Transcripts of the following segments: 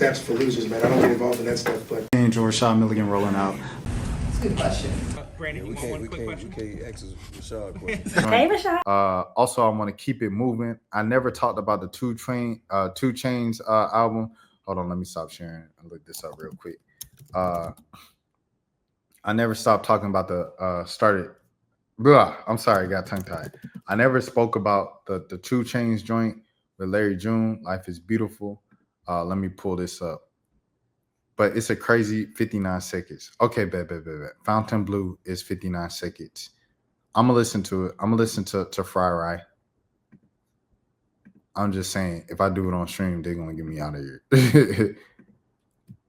steps for losers, man. I don't get involved in that stuff, but. Chainz or Rashad Milligan rolling out. That's a good question. Brandon, you want one quick question? We can't ask Rashad question. Hey, Rashad. Also, I want to keep it moving. I never talked about the 2 Chainz album. Hold on, let me stop sharing and look this up real quick. I never stopped talking about the I'm sorry, I got tongue tied. I never spoke about the 2 Chainz joint with Larry June. Life is Beautiful. Let me pull this up. But it's a crazy 59 seconds. Okay, bet. Fountain Blue is 59 seconds. I'm gonna listen to it. I'm gonna listen to Fry Rye. I'm just saying, if I do it on stream, they're gonna get me out of here.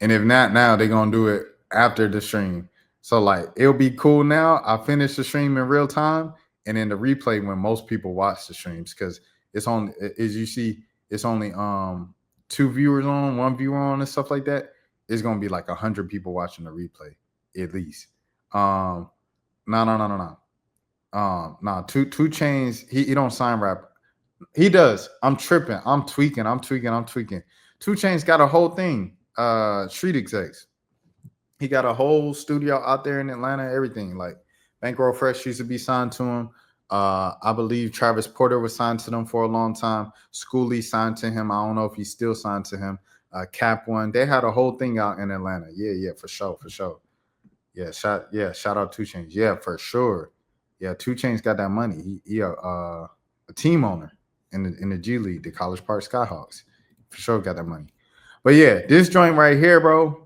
And if not now, they're gonna do it after the stream. So like, it'll be cool now. I finish the stream in real time, and then the replay when most people watch the streams, because it's only, as you see, it's only 2 viewers on, 1 viewer on, and stuff like that. It's gonna be like 100 people watching the replay at least. No. 2 Chainz, he don't sign rap. He does. I'm tripping. I'm tweaking. 2 Chainz got a whole thing. Street Execs. He got a whole studio out there in Atlanta. Everything like Bankroll Fresh used to be signed to him. I believe Travis Porter was signed to them for a long time. Schoolie signed to him. I don't know if he's still signed to him. Cap One. They had a whole thing out in Atlanta. Yeah, for sure. Yeah, shout out 2 Chainz. Yeah, for sure. Yeah, 2 Chainz got that money. He a team owner in the G League, the College Park Skyhawks. For sure got that money. But yeah, this joint right here, bro,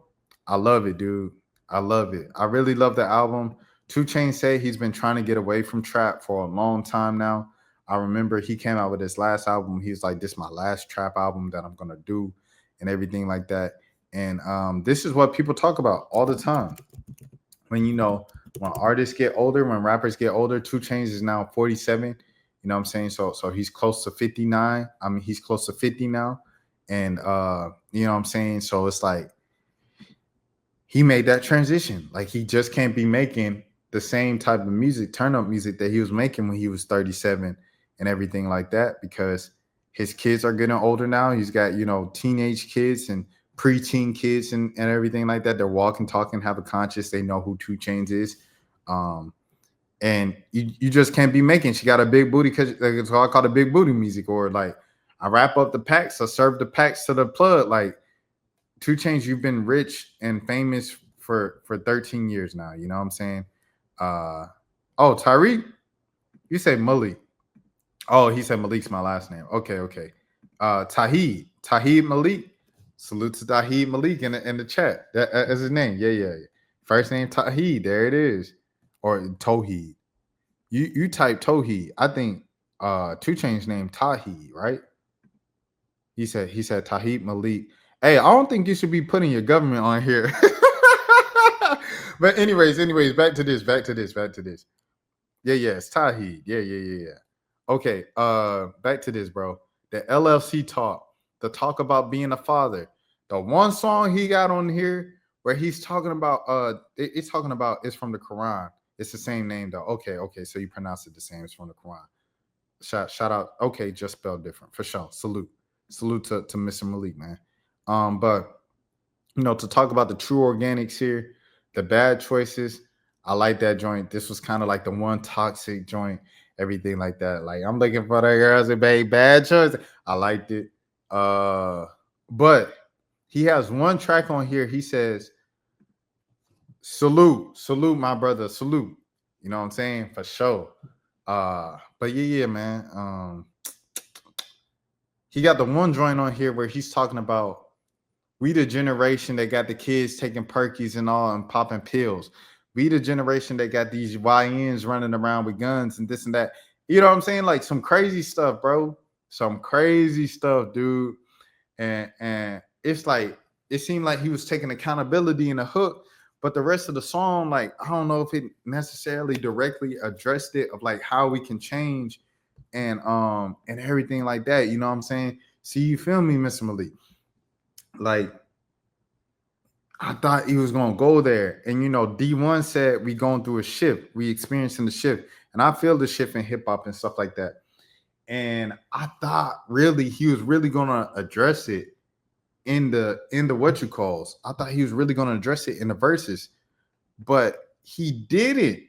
I love it, dude. I love it. I really love the album. 2 Chainz said he's been trying to get away from trap for a long time now. I remember he came out with his last album. He's like, this is my last trap album that I'm going to do and everything like that. And this is what people talk about all the time. When artists get older, when rappers get older, 2 Chainz is now 47. You know what I'm saying? So he's close to 59. I mean, he's close to 50 now. And you know what I'm saying? So it's like he made that transition. Like he just can't be making the same type of music, turn up music that he was making when he was 37 and everything like that, because his kids are getting older now. He's got, teenage kids and preteen kids and everything like that. They're walking, talking, have a conscience. They know who 2 Chainz is. And you just can't be making. She got a big booty, because it's all called a big booty music, or like I wrap up the packs, I serve the packs to the plug. Like 2 Chainz, you've been rich and famous for 13 years now. You know what I'm saying? Tyreek, you say Malik. Oh, he said Malik's my last name. Okay. Tahid Malik. Salute to Tahid Malik in the chat. That's his name. Yeah. First name Tahid. There it is. Or Toheed. You type Toheed. I think 2 Chainz name Tahid, right? He said Tahid Malik. Hey, I don't think you should be putting your government on here. But anyways, back to this. Yeah, it's Tahid. Yeah. Okay, back to this, bro. The LFC talk, the talk about being a father. The one song he got on here where he's talking about it's from the Quran. It's the same name though. Okay, so you pronounce it the same. It's from the Quran. Shout out. Okay, just spelled different for sure. Salute to Mr. Malik, man. But to talk about the true organics here, the bad choices. I like that joint. This was kind of like the one toxic joint, everything like that. Like, I'm looking for the girls that make bad choices. I liked it. But he has one track on here. He says, salute, my brother, salute. You know what I'm saying? For sure. But yeah, man. He got the one joint on here where he's talking about we the generation that got the kids taking perkies and all and popping pills. We the generation that got these YNs running around with guns and this and that. You know what I'm saying? Like some crazy stuff, bro. Some crazy stuff, dude. And it's like, it seemed like he was taking accountability in the hook, but the rest of the song, like, I don't know if it necessarily directly addressed it of like how we can change and everything like that. You know what I'm saying? See, you feel me, Mr. Malik? Like, I thought he was gonna go there. And D1 said we going through a shift, we experiencing the shift. And I feel the shift in hip-hop and stuff like that. And I thought really he was really gonna address it in the what you calls. I thought he was really going to address it in the verses, but he didn't.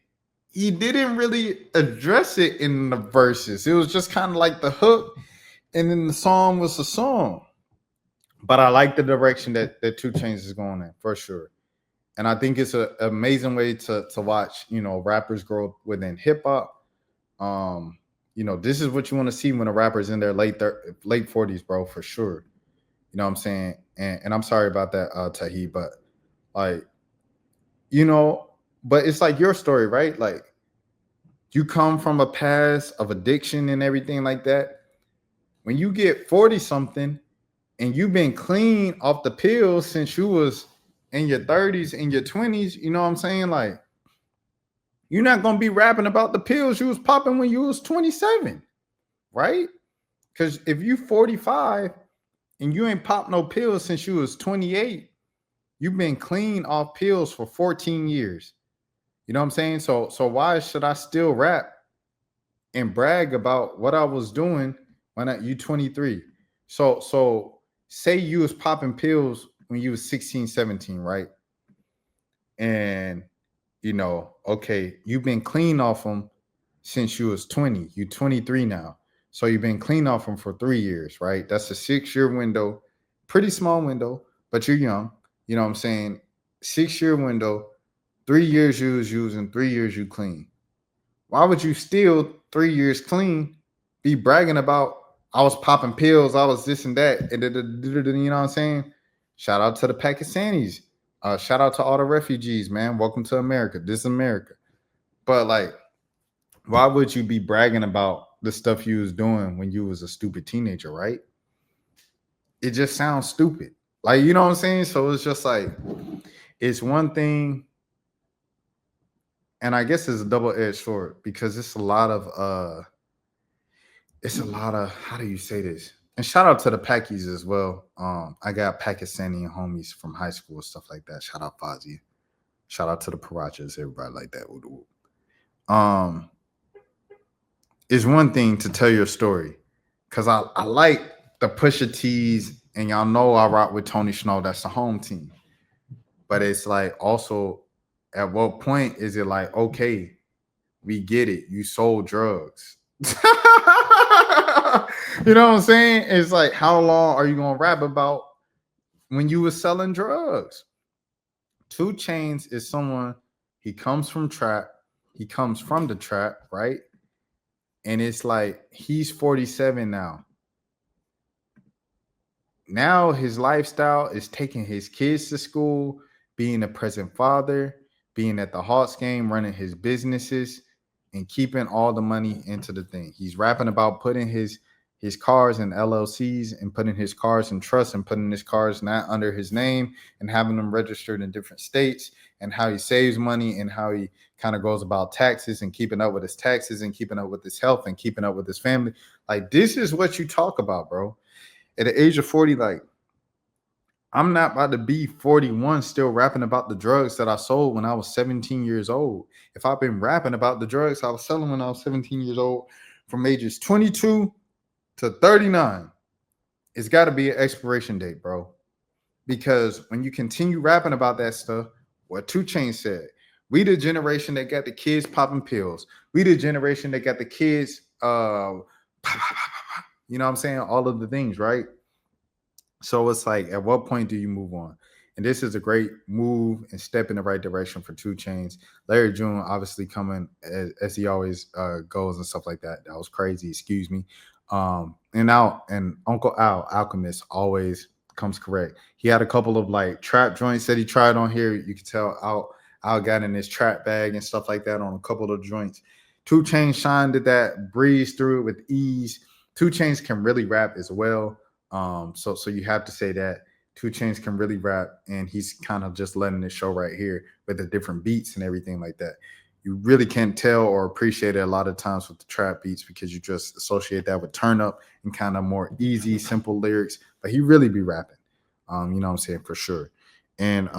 He didn't really address it in the verses. It was just kind of like the hook, and then the song was a song. But I like the direction that 2 Chainz is going in for sure. And I think it's an amazing way to watch, rappers grow within hip hop. This is what you want to see when a rapper's in their late 40s, bro, for sure. You know what I'm saying? And I'm sorry about that, Tahi, but like, but it's like your story, right? Like, you come from a past of addiction and everything like that. When you get 40 something and you've been clean off the pills since you was in your 30s, in your 20s, you know what I'm saying? Like, you're not going to be rapping about the pills you was popping when you was 27, right? Because if you 45 and you ain't popped no pills since you was 28, you've been clean off pills for 14 years. You know what I'm saying? So why should I still rap and brag about what I was doing when you 23? So say you was popping pills when you was 16, 17, right? And okay, you've been clean off them since you was 20. You 23 now. So you've been clean off them for 3 years, right? That's a 6-year window, pretty small window, but you're young. You know what I'm saying? 6-year window, 3 years you was using, 3 years you clean. Why would you still 3 years clean be bragging about I was popping pills, I was this and that, and you know what I'm saying? Shout out to the Pakistanis. Shout out to all the refugees, man. Welcome to America. This is America. But like, why would you be bragging about the stuff you was doing when you was a stupid teenager, right? It just sounds stupid. Like, you know what I'm saying? So it's just like, it's one thing, and I guess it's a double-edged sword because it's a lot of how do you say this? And shout out to the Pakis as well. I got Pakistani homies from high school and stuff like that. Shout out Fozzie. Shout out to the Parachas, everybody like that. It's one thing to tell your story, because I like the Pusha T's, and y'all know I rock with Tony Snow. That's the home team. But it's like, also, at what point is it like, okay, we get it, you sold drugs. You know what I'm saying? It's like, how long are you gonna rap about when you were selling drugs? 2 Chainz is someone, he comes from the trap, right? And it's like, he's 47 now. Now his lifestyle is taking his kids to school, being a present father, being at the Hawks game, running his businesses, and keeping all the money into the thing. He's rapping about putting his cars in LLCs and putting his cars in trusts and putting his cars not under his name and having them registered in different states, and how he saves money and how he kind of goes about taxes and keeping up with his taxes and keeping up with his health and keeping up with his family. Like, this is what you talk about, bro. At the age of 40, like, I'm not about to be 41 still rapping about the drugs that I sold when I was 17 years old. If I've been rapping about the drugs I was selling when I was 17 years old, from ages 22 to 39, it's got to be an expiration date, bro. Because when you continue rapping about that stuff, what 2 Chainz said, we the generation that got the kids popping pills. We the generation that got the kids, you know what I'm saying? All of the things, right? So it's like, at what point do you move on? And this is a great move and step in the right direction for 2 Chainz. Larry June obviously coming as he always goes and stuff like that. That was crazy, excuse me. And Uncle Al, Alchemist, always comes correct. He had a couple of like trap joints that he tried on here. You can tell Al got in his trap bag and stuff like that on a couple of joints. 2 Chainz shined at that, breezed through it with ease. 2 Chainz can really rap as well. So you have to say that 2 Chainz can really rap, and he's kind of just letting it show right here with the different beats and everything like that. You really can't tell or appreciate it a lot of times with the trap beats because you just associate that with turn up and kind of more easy, simple lyrics. But he really be rapping, you know what I'm saying, for sure. And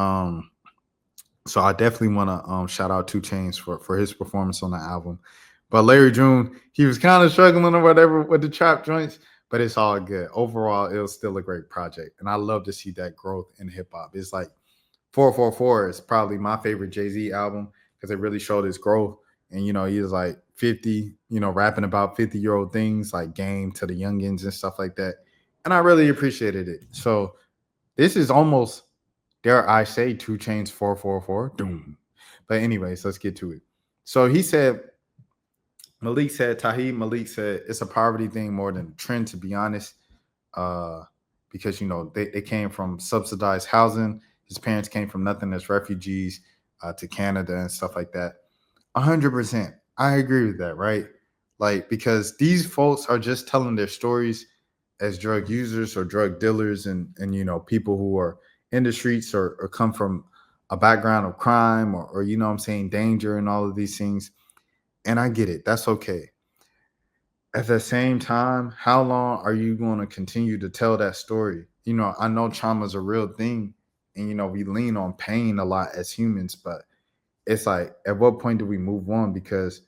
so I definitely want to shout out 2 Chainz for his performance on the album. But Larry June, he was kind of struggling or whatever with the trap joints. but it's all good. Overall, it was still a great project, and I love to see that growth in hip hop. It's like 444 is probably my favorite Jay-Z album because it really showed his growth. And he was like 50, rapping about 50-year-old things like Game to the youngins and stuff like that. And I really appreciated it. So this is almost, dare I say, 2 Chainz 444. Doom. But anyways, let's get to it. So Tahib Malik said it's a poverty thing more than a trend, to be honest. Because they came from subsidized housing. His parents came from nothing as refugees to Canada and stuff like that. 100%. I agree with that, right? Like, because these folks are just telling their stories as drug users or drug dealers and people who are in the streets or come from a background of crime or I'm saying, danger and all of these things. And I get it. That's okay. At the same time, how long are you going to continue to tell that story? I know trauma is a real thing and we lean on pain a lot as humans, but it's like, at what point do we move on? Because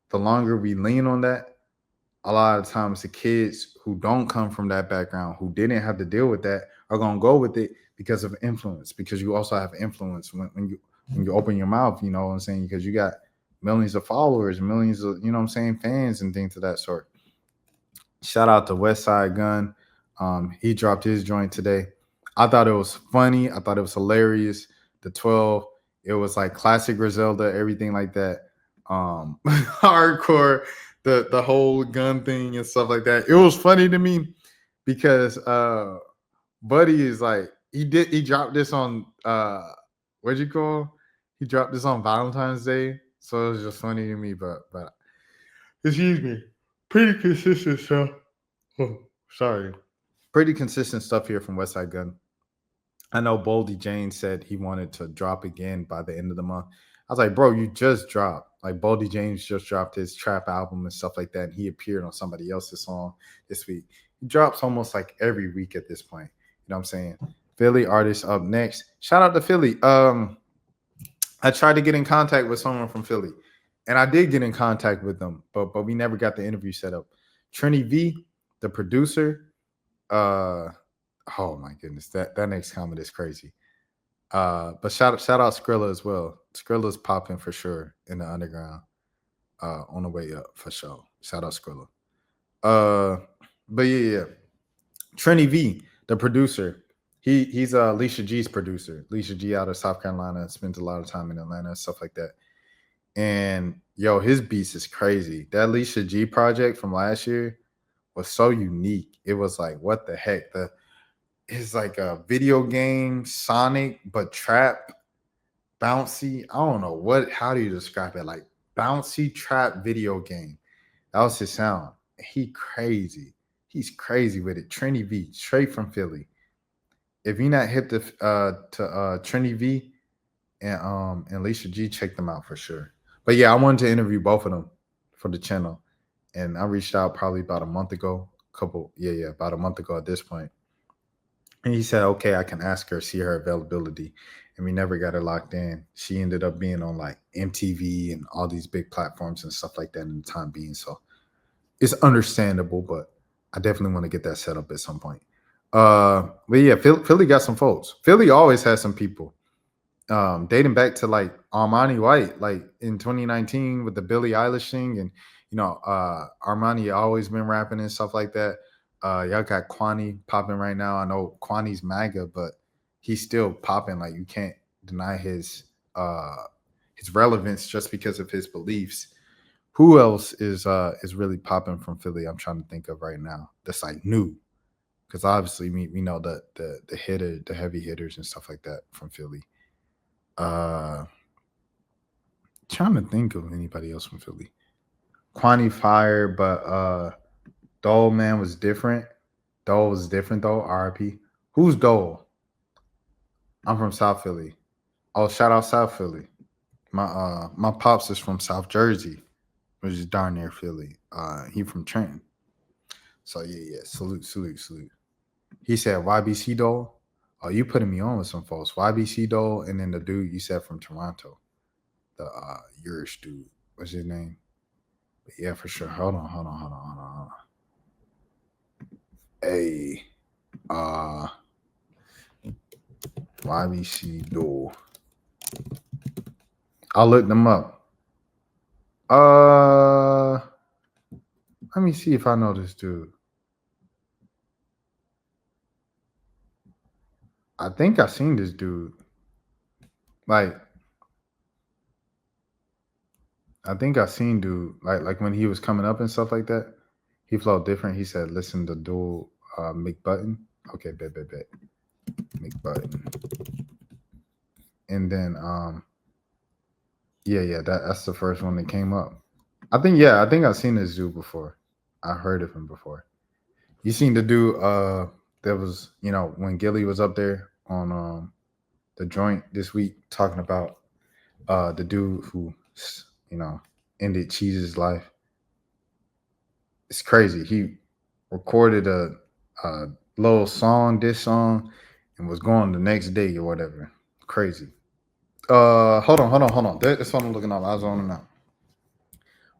the longer we lean on that, a lot of times the kids who don't come from that background, who didn't have to deal with that, are going to go with it because of influence, because you also have influence when you open your mouth, you know what I'm saying? Because you got millions of followers, millions of, fans and things of that sort. Shout out to West Side Gun. He dropped his joint today. I thought it was funny. I thought it was hilarious. The 12, it was like classic Griselda, everything like that. Hardcore, the whole gun thing and stuff like that. It was funny to me because Buddy is like, he dropped this on what'd you call? He dropped this on Valentine's Day. So it was just funny to me, but excuse me. Pretty consistent stuff. Oh, sorry. Pretty consistent stuff here from Westside Gun. I know Boldy James said he wanted to drop again by the end of the month. I was like, bro, you just dropped. Like, Boldy James just dropped his trap album and stuff like that. And he appeared on somebody else's song this week. He drops almost like every week at this point. You know what I'm saying? Philly artist up next. Shout out to Philly. I tried to get in contact with someone from Philly. And I did get in contact with them, but we never got the interview set up. Trini V, the producer. Oh my goodness, that next comment is crazy. But shout out Skrilla as well. Skrilla's popping for sure in the underground. On the way up for sure. Shout out Skrilla. But yeah. Trini V, the producer. He's Alicia G's producer. Alicia G out of South Carolina, spends a lot of time in Atlanta, stuff like that. And yo, his beats is crazy. That Alicia G project from last year was so unique. It was like, what the heck? It's like a video game, Sonic, but trap, bouncy. I don't know how do you describe it? Like bouncy trap video game. That was his sound. He's crazy with it. Trini V, straight from Philly. If you're not hip to Trini V and Alicia G, check them out for sure. But yeah, I wanted to interview both of them for the channel. And I reached out probably about a month ago. About a month ago at this point. And he said, okay, I can ask her, see her availability. And we never got her locked in. She ended up being on like MTV and all these big platforms and stuff like that in the time being. So it's understandable, but I definitely want to get that set up at some point. But yeah, Philly got some folks. Philly always has some people. Dating back to like Armani White, like in 2019 with the Billie Eilish thing, and Armani always been rapping and stuff like that. Y'all got Kwani popping right now. I know Kwani's MAGA, but he's still popping. Like, you can't deny his relevance just because of his beliefs. Who else is really popping from Philly? I'm trying to think of right now. That's like new, because obviously we know the heavy hitters and stuff like that from Philly. Trying to think of anybody else from Philly. Kwani fire, but Dole man was different. Dole was different though. RIP. Who's Dole? I'm from South Philly. Oh, shout out South Philly. My pops is from South Jersey, which is darn near Philly. He from Trenton. So yeah. Salute. He said YBC Dole. Oh, you putting me on with some folks. YBC Dole, and then the dude you said from Toronto. The Irish dude. What's his name? But yeah, for sure. Hold on. A YBC Duel. I'll look them up. Let me see if I know this dude. I think I've seen this dude. Like, I think I've seen dude like when he was coming up and stuff like that. He flowed different. He said, "Listen to Duel, McButton." Okay, bet. McButton. And then yeah, that's the first one that came up. I think I've seen this dude before. I heard of him before. You seen the dude that was, when Gilly was up there on the joint this week talking about the dude who, ended Cheese's life. It's crazy. He recorded a little diss song, and was going the next day or whatever. Crazy. Hold on. That's what I'm looking up. I was on and out.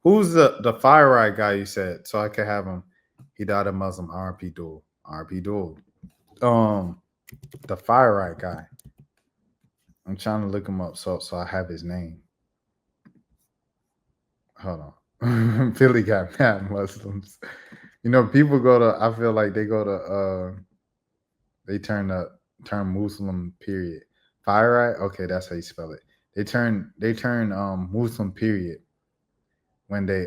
Who's the Fire Ride guy you said? So I could have him. He died a Muslim. RP Duel. The Fire Ride guy. I'm trying to look him up so I have his name. Hold on. Philly got mad Muslims. People go to. I feel like they go to. They turn Muslim. Period. Fire Ride. Okay, that's how you spell it. They turn Muslim. Period. When they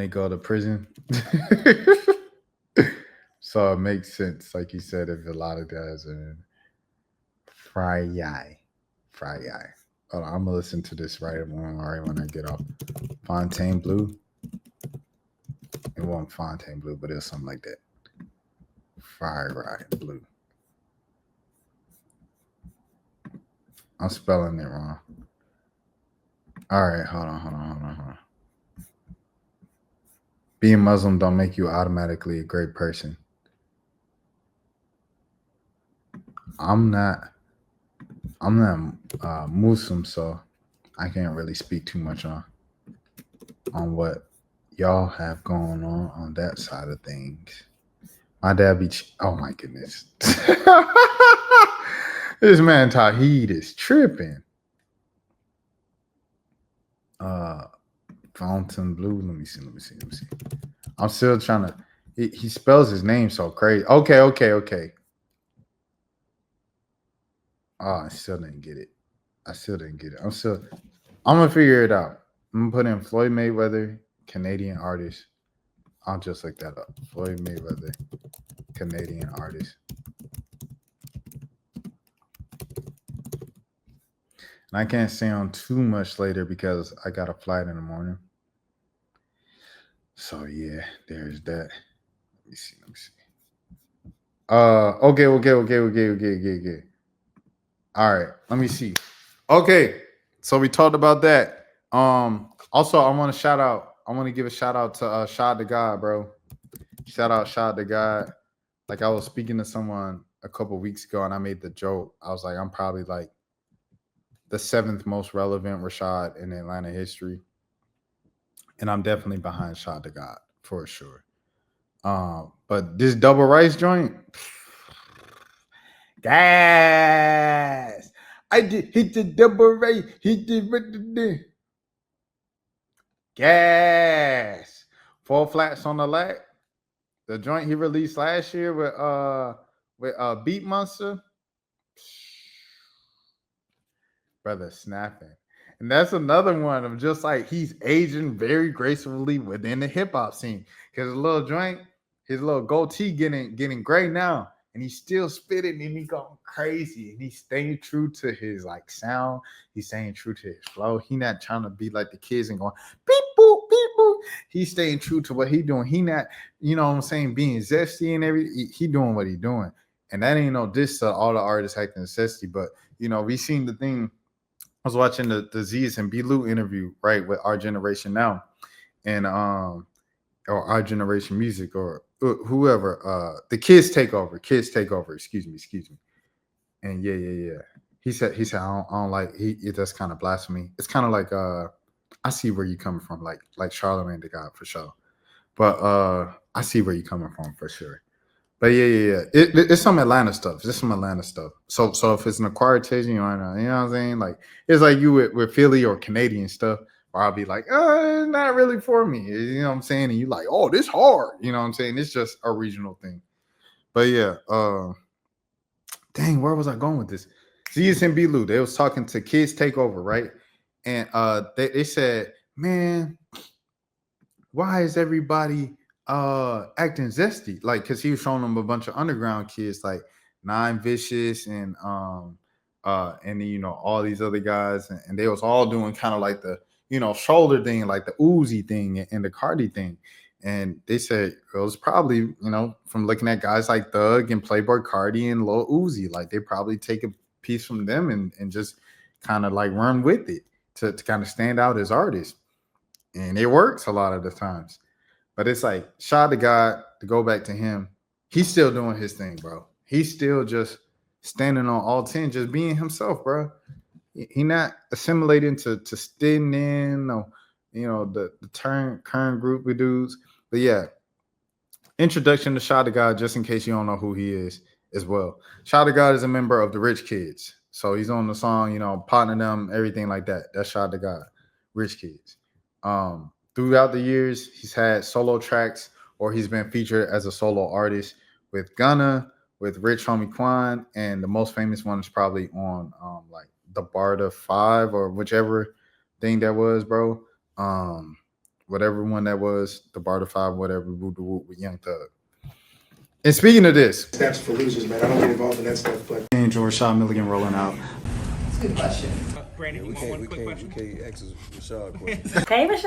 go to prison. So it makes sense, like you said, if a lot of guys are in Fry Eye. Hold on, I'm gonna listen to this right when I get off. Fontaine Blue. It wasn't Fontaine Blue, but it was something like that. Fire Ride Blue. I'm spelling it wrong. All right, hold on. Being Muslim don't make you automatically a great person. I'm not Muslim, so I can't really speak too much on what y'all have going on that side of things. My dad be oh my goodness. This man Tawheed is tripping. Fountain Blue. Let me see. I'm still trying to. He spells his name so crazy. Okay. Oh, I still didn't get it. I'm gonna figure it out. I'm gonna put in Floyd Mayweather, Canadian artist. I'll just look that up. Floyd Mayweather, Canadian artist. And I can't stay on too much later because I got a flight in the morning. So yeah, there's that. Let me see. Okay. All right, let me see. Okay, so we talked about that. Also, I want to give a shout out to Shot the God, bro. Shout out the God. Like, I was speaking to someone a couple weeks ago, and I made the joke. I was like, I'm probably like the 7th most relevant Rashad in Atlanta history, and I'm definitely behind Shot the God for sure. But this double rice joint, gas. I did hit the double rice. Hit the gas. 4 flats on the lag. The joint he released last year with Beat Monster. Brother snapping. And that's another one of just like he's aging very gracefully within the hip hop scene. Because his little goatee getting gray now. And he's still spitting and he's going crazy. And he's staying true to his like sound. He's staying true to his flow. He not trying to be like the kids and going beep boop, beep boop. He's staying true to what he doing. He not, being zesty and everything. He doing what he doing. And that ain't no diss to all the artists acting zesty. But, we seen the thing. I was watching the Z's and B. Lou interview, right, with Our Generation Now, and or Our Generation Music, or whoever, the Kids Take Over, excuse me. And yeah. He said, I don't like, that's kind of blasphemy. It's kind of like, I see where you coming from, like Charlamagne the God for sure. But I see where you're coming from for sure. But yeah. It's some Atlanta stuff. It's some Atlanta stuff. So if it's an acquired taste, you know what I'm saying? Like it's like you with Philly or Canadian stuff, where I'll be like, it's not really for me. You know what I'm saying? And you like, oh, this hard. You know what I'm saying? It's just a regional thing. But yeah, dang, where was I going with this? ZSMB Lou, they was talking to Kids Takeover, right? And they said, man, why is everybody acting zesty? Like, cause he was showing them a bunch of underground kids, like Nine Vicious and then, all these other guys, and they was all doing kind of like the shoulder thing, like the Uzi thing and the Cardi thing. And they said it was probably, from looking at guys like Thug and Playboy Cardi and Lil Uzi, like they probably take a piece from them and just kind of like run with it to kind of stand out as artists. And it works a lot of the times. But it's like, shout out to God, to go back to him. He's still doing his thing, bro. He's still just standing on all 10, just being himself, bro. He not assimilating to sitting in or, the current group of dudes. But yeah, introduction to Shout to God, just in case you don't know who he is as well. Shout to God is a member of the Rich Kids. So he's on the song, partner them, everything like that. That's Shout to God, Rich Kids. Throughout the years, he's had solo tracks or he's been featured as a solo artist with Gunna, with Rich Homie Quan, and the most famous one is probably on like the Barda 5 or whichever thing that was, bro. Whatever one that was, the Barda 5, whatever, with Young Thug. And speaking of this, That's for losers, man. I don't get involved in that stuff, but George Shaw Milligan rolling out. That's a good question. We can't ask Rashad a question. Hey, Rashad.